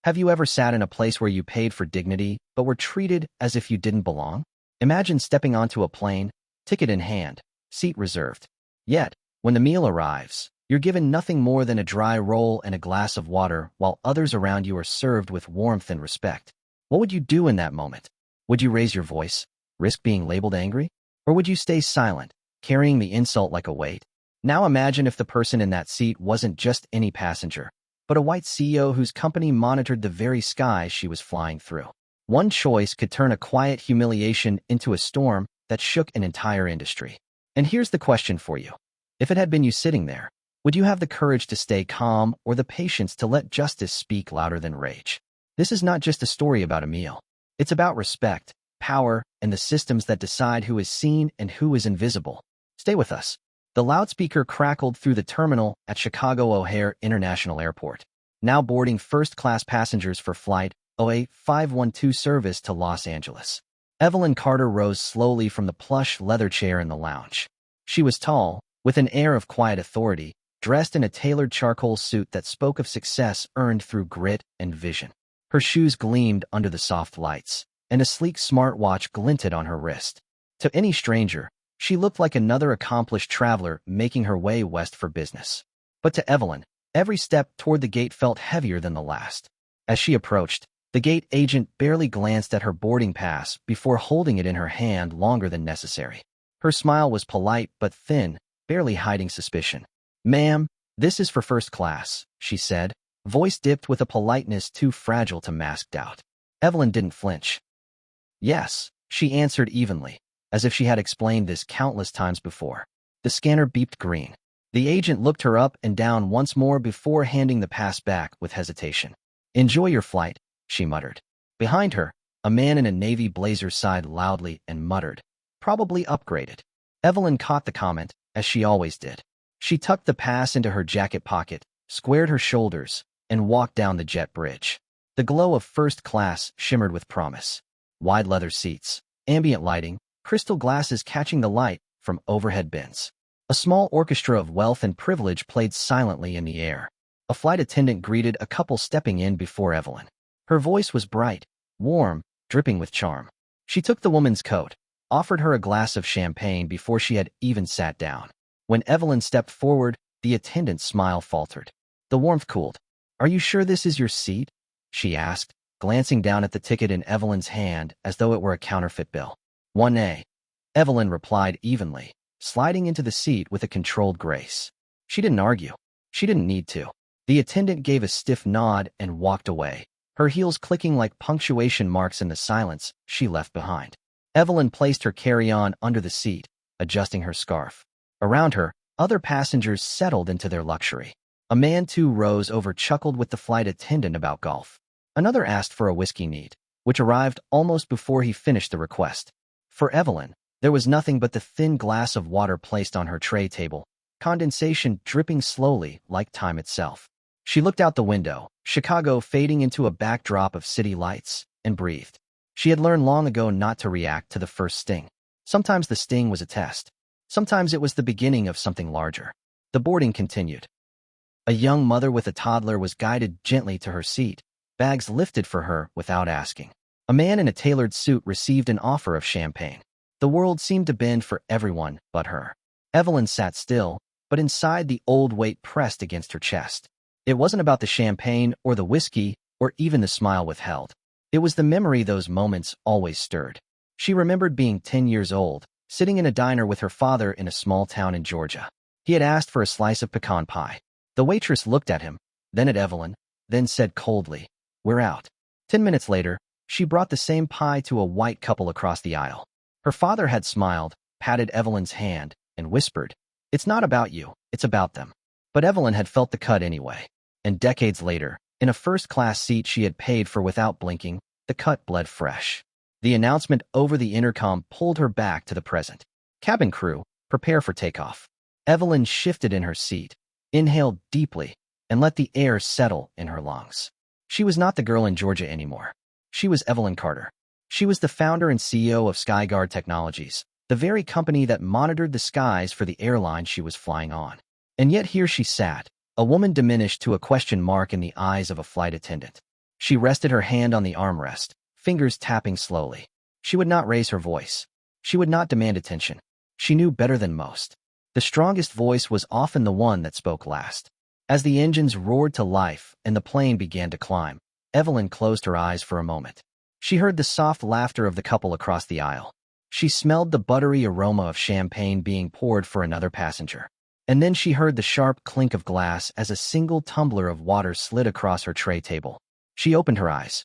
Have you ever sat in a place where you paid for dignity but were treated as if you didn't belong? Imagine stepping onto a plane, ticket in hand, seat reserved. Yet, when the meal arrives, you're given nothing more than a dry roll and a glass of water while others around you are served with warmth and respect. What would you do in that moment? Would you raise your voice, risk being labeled angry? Or would you stay silent, carrying the insult like a weight? Now imagine if the person in that seat wasn't just any passenger, but a white CEO whose company monitored the very sky she was flying through. One choice could turn a quiet humiliation into a storm that shook an entire industry. And here's the question for you. If it had been you sitting there, would you have the courage to stay calm or the patience to let justice speak louder than rage? This is not just a story about a meal. It's about respect, power, and the systems that decide who is seen and who is invisible. Stay with us. The loudspeaker crackled through the terminal at Chicago O'Hare International Airport, now boarding first-class passengers for Flight OA 512 service to Los Angeles. Evelyn Carter rose slowly from the plush leather chair in the lounge. She was tall, with an air of quiet authority, dressed in a tailored charcoal suit that spoke of success earned through grit and vision. Her shoes gleamed under the soft lights, and a sleek smartwatch glinted on her wrist. To any stranger, she looked like another accomplished traveler making her way west for business. But to Evelyn, every step toward the gate felt heavier than the last. As she approached, the gate agent barely glanced at her boarding pass before holding it in her hand longer than necessary. Her smile was polite but thin, barely hiding suspicion. "Ma'am, this is for first class," she said, voice dipped with a politeness too fragile to mask doubt. Evelyn didn't flinch. "Yes," she answered evenly, as if she had explained this countless times before. The scanner beeped green. The agent looked her up and down once more before handing the pass back with hesitation. "Enjoy your flight," she muttered. Behind her, a man in a navy blazer sighed loudly and muttered, "Probably upgraded." Evelyn caught the comment, as she always did. She tucked the pass into her jacket pocket, squared her shoulders, and walked down the jet bridge. The glow of first class shimmered with promise. Wide leather seats, ambient lighting, crystal glasses catching the light from overhead bins. A small orchestra of wealth and privilege played silently in the air. A flight attendant greeted a couple stepping in before Evelyn. Her voice was bright, warm, dripping with charm. She took the woman's coat, offered her a glass of champagne before she had even sat down. When Evelyn stepped forward, the attendant's smile faltered. The warmth cooled. "Are you sure this is your seat?" she asked, glancing down at the ticket in Evelyn's hand as though it were a counterfeit bill. 1A. Evelyn replied evenly, sliding into the seat with a controlled grace. She didn't argue. She didn't need to. The attendant gave a stiff nod and walked away, her heels clicking like punctuation marks in the silence she left behind. Evelyn placed her carry-on under the seat, adjusting her scarf. Around her, other passengers settled into their luxury. A man 2 rows over chuckled with the flight attendant about golf. Another asked for a whiskey neat, which arrived almost before he finished the request. For Evelyn, there was nothing but the thin glass of water placed on her tray table, condensation dripping slowly like time itself. She looked out the window, Chicago fading into a backdrop of city lights, and breathed. She had learned long ago not to react to the first sting. Sometimes the sting was a test. Sometimes it was the beginning of something larger. The boarding continued. A young mother with a toddler was guided gently to her seat, bags lifted for her without asking. A man in a tailored suit received an offer of champagne. The world seemed to bend for everyone but her. Evelyn sat still, but inside the old weight pressed against her chest. It wasn't about the champagne or the whiskey or even the smile withheld. It was the memory those moments always stirred. She remembered being 10 years old, sitting in a diner with her father in a small town in Georgia. He had asked for a slice of pecan pie. The waitress looked at him, then at Evelyn, then said coldly, "We're out." 10 minutes later, she brought the same pie to a white couple across the aisle. Her father had smiled, patted Evelyn's hand, and whispered, "It's not about you, it's about them." But Evelyn had felt the cut anyway. And decades later, in a first-class seat she had paid for without blinking, the cut bled fresh. The announcement over the intercom pulled her back to the present. "Cabin crew, prepare for takeoff." Evelyn shifted in her seat, inhaled deeply, and let the air settle in her lungs. She was not the girl in Georgia anymore. She was Evelyn Carter. She was the founder and CEO of Skyguard Technologies, the very company that monitored the skies for the airline she was flying on. And yet here she sat, a woman diminished to a question mark in the eyes of a flight attendant. She rested her hand on the armrest, fingers tapping slowly. She would not raise her voice. She would not demand attention. She knew better than most. The strongest voice was often the one that spoke last. As the engines roared to life and the plane began to climb, Evelyn closed her eyes for a moment. She heard the soft laughter of the couple across the aisle. She smelled the buttery aroma of champagne being poured for another passenger. And then she heard the sharp clink of glass as a single tumbler of water slid across her tray table. She opened her eyes.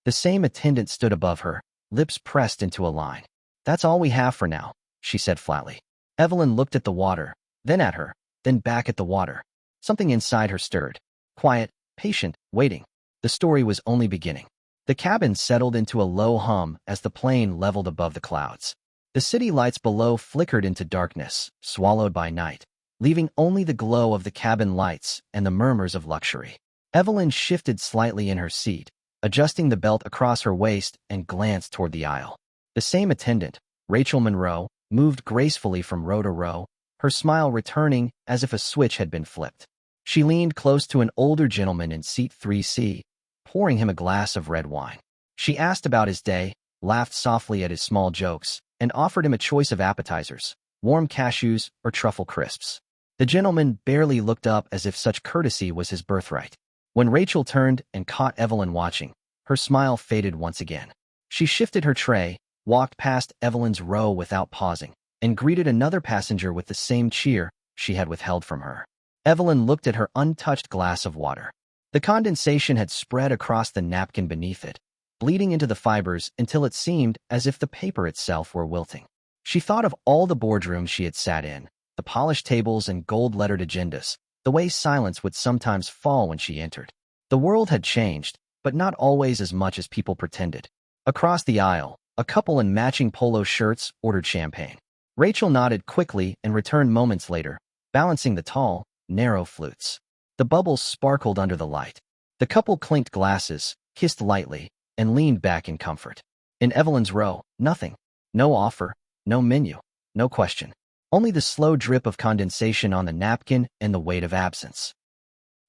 The same attendant stood above her, lips pressed into a line. "That's all we have for now," she said flatly. Evelyn looked at the water, then at her, then back at the water. Something inside her stirred. Quiet, patient, waiting. The story was only beginning. The cabin settled into a low hum as the plane leveled above the clouds. The city lights below flickered into darkness, swallowed by night, leaving only the glow of the cabin lights and the murmurs of luxury. Evelyn shifted slightly in her seat, adjusting the belt across her waist and glanced toward the aisle. The same attendant, Rachel Monroe, moved gracefully from row to row, her smile returning as if a switch had been flipped. She leaned close to an older gentleman in seat 3C, pouring him a glass of red wine. She asked about his day, laughed softly at his small jokes, and offered him a choice of appetizers, warm cashews or truffle crisps. The gentleman barely looked up as if such courtesy was his birthright. When Rachel turned and caught Evelyn watching, her smile faded once again. She shifted her tray, walked past Evelyn's row without pausing, and greeted another passenger with the same cheer she had withheld from her. Evelyn looked at her untouched glass of water. The condensation had spread across the napkin beneath it, bleeding into the fibers until it seemed as if the paper itself were wilting. She thought of all the boardrooms she had sat in, the polished tables and gold-lettered agendas, the way silence would sometimes fall when she entered. The world had changed, but not always as much as people pretended. Across the aisle, a couple in matching polo shirts ordered champagne. Rachel nodded quickly and returned moments later, balancing the tall, narrow flutes. The bubbles sparkled under the light. The couple clinked glasses, kissed lightly, and leaned back in comfort. In Evelyn's row, nothing. No offer, no menu, no question. Only the slow drip of condensation on the napkin and the weight of absence.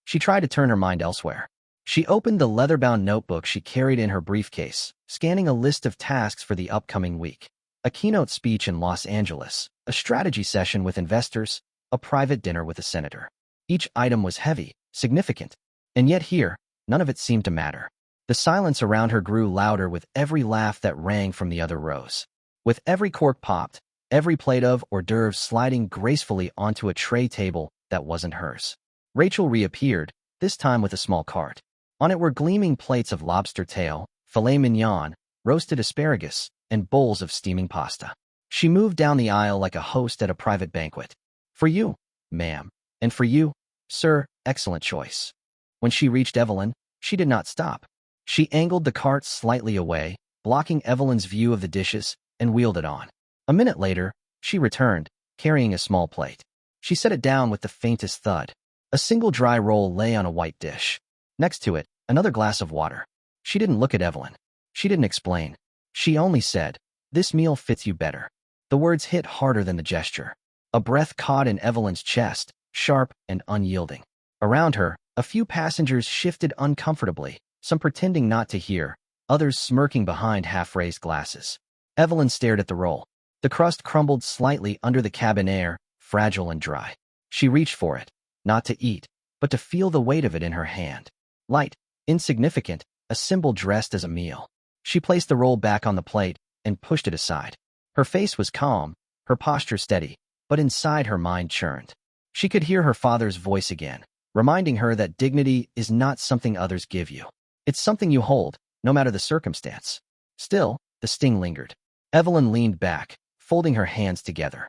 She tried to turn her mind elsewhere. She opened the leather-bound notebook she carried in her briefcase, scanning a list of tasks for the upcoming week. A keynote speech in Los Angeles, a strategy session with investors, a private dinner with a senator. Each item was heavy, significant, and yet here, none of it seemed to matter. The silence around her grew louder with every laugh that rang from the other rows. With every cork popped, every plate of hors d'oeuvres sliding gracefully onto a tray table that wasn't hers. Rachel reappeared, this time with a small cart. On it were gleaming plates of lobster tail, filet mignon, roasted asparagus, and bowls of steaming pasta. She moved down the aisle like a host at a private banquet. "For you, ma'am. And for you, sir, excellent choice." When she reached Evelyn, she did not stop. She angled the cart slightly away, blocking Evelyn's view of the dishes, and wheeled it on. A minute later, she returned, carrying a small plate. She set it down with the faintest thud. A single dry roll lay on a white dish. Next to it, another glass of water. She didn't look at Evelyn. She didn't explain. She only said, "This meal fits you better." The words hit harder than the gesture. A breath caught in Evelyn's chest, sharp and unyielding. Around her, a few passengers shifted uncomfortably, some pretending not to hear, others smirking behind half-raised glasses. Evelyn stared at the roll. The crust crumbled slightly under the cabin air, fragile and dry. She reached for it, not to eat, but to feel the weight of it in her hand. Light, insignificant, a symbol dressed as a meal. She placed the roll back on the plate and pushed it aside. Her face was calm, her posture steady, but inside her mind churned. She could hear her father's voice again, reminding her that dignity is not something others give you. It's something you hold, no matter the circumstance. Still, the sting lingered. Evelyn leaned back, folding her hands together.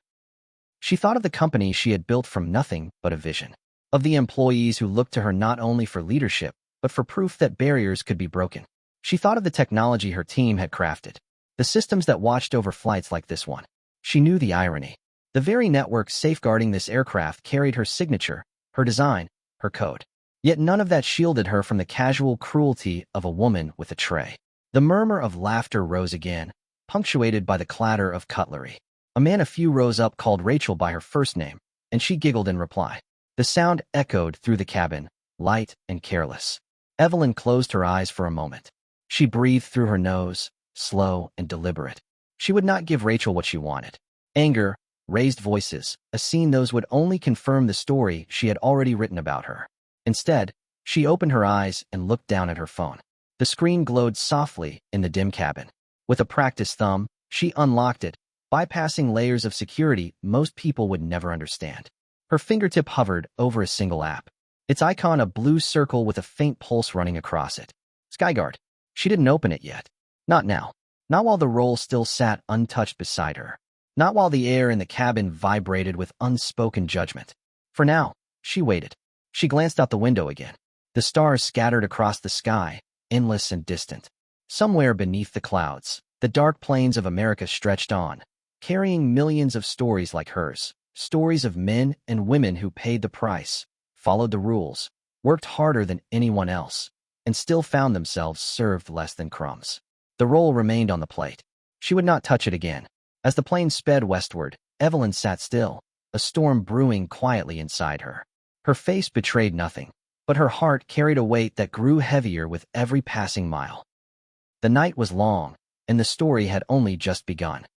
She thought of the company she had built from nothing but a vision. Of the employees who looked to her not only for leadership, but for proof that barriers could be broken. She thought of the technology her team had crafted, the systems that watched over flights like this one. She knew the irony. The very network safeguarding this aircraft carried her signature, her design, her code. Yet none of that shielded her from the casual cruelty of a woman with a tray. The murmur of laughter rose again, punctuated by the clatter of cutlery. A man a few rows up called Rachel by her first name, and she giggled in reply. The sound echoed through the cabin, light and careless. Evelyn closed her eyes for a moment. She breathed through her nose, slow and deliberate. She would not give Rachel what she wanted. Anger, raised voices, a scene those would only confirm the story she had already written about her. Instead, she opened her eyes and looked down at her phone. The screen glowed softly in the dim cabin. With a practiced thumb, she unlocked it, bypassing layers of security most people would never understand. Her fingertip hovered over a single app. Its icon a blue circle with a faint pulse running across it. Skyguard. She didn't open it yet. Not now. Not while the roll still sat untouched beside her. Not while the air in the cabin vibrated with unspoken judgment. For now, she waited. She glanced out the window again. The stars scattered across the sky, endless and distant. Somewhere beneath the clouds, the dark plains of America stretched on, carrying millions of stories like hers. Stories of men and women who paid the price, followed the rules, worked harder than anyone else, and still found themselves served less than crumbs. The roll remained on the plate. She would not touch it again. As the plane sped westward, Evelyn sat still, a storm brewing quietly inside her. Her face betrayed nothing, but her heart carried a weight that grew heavier with every passing mile. The night was long, and the story had only just begun.